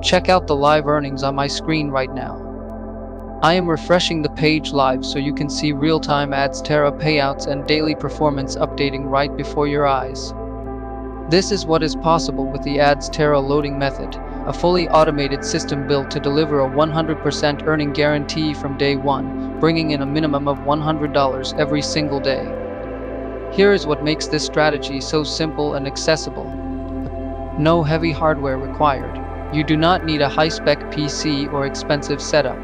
Check out the live earnings on my screen right now. I am refreshing the page live so you can see real-time Adsterra payouts and daily performance updating right before your eyes. This is what is possible with the Adsterra loading method, a fully automated system built to deliver a 100% earning guarantee from day one, bringing in a minimum of $100 every single day. Here is what makes this strategy so simple and accessible. No heavy hardware required. You do not need a high-spec PC or expensive setup.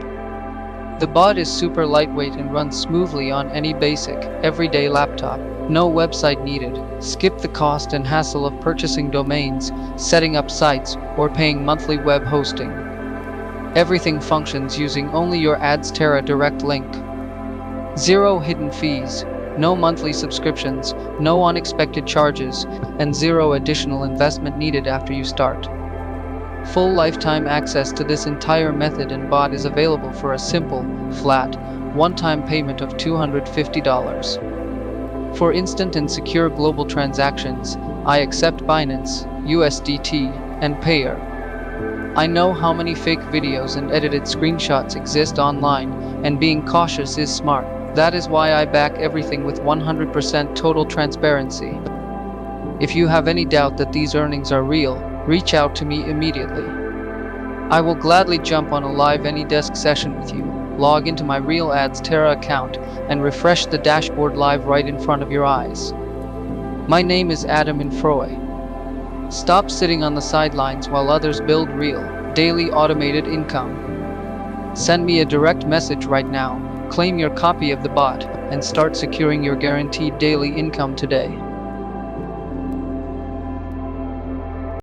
The bot is super lightweight and runs smoothly on any basic, everyday laptop. No website needed. Skip the cost and hassle of purchasing domains, setting up sites, or paying monthly web hosting. Everything functions using only your Adsterra direct link. Zero hidden fees, no monthly subscriptions, no unexpected charges, and zero additional investment needed after you start. Full lifetime access to this entire method and bot is available for a simple, flat, one-time payment of $250. For instant and secure global transactions, I accept Binance, USDT, and Payout. I know how many fake videos and edited screenshots exist online, and being cautious is smart. That is why I back everything with 100% total transparency. If you have any doubt that these earnings are real, reach out to me immediately. I will gladly jump on a live AnyDesk session with you, log into my real Adsterra account, and refresh the dashboard live right in front of your eyes. My name is Adam Infroy. Stop sitting on the sidelines while others build real, daily automated income. Send me a direct message right now, claim your copy of the bot, and start securing your guaranteed daily income today.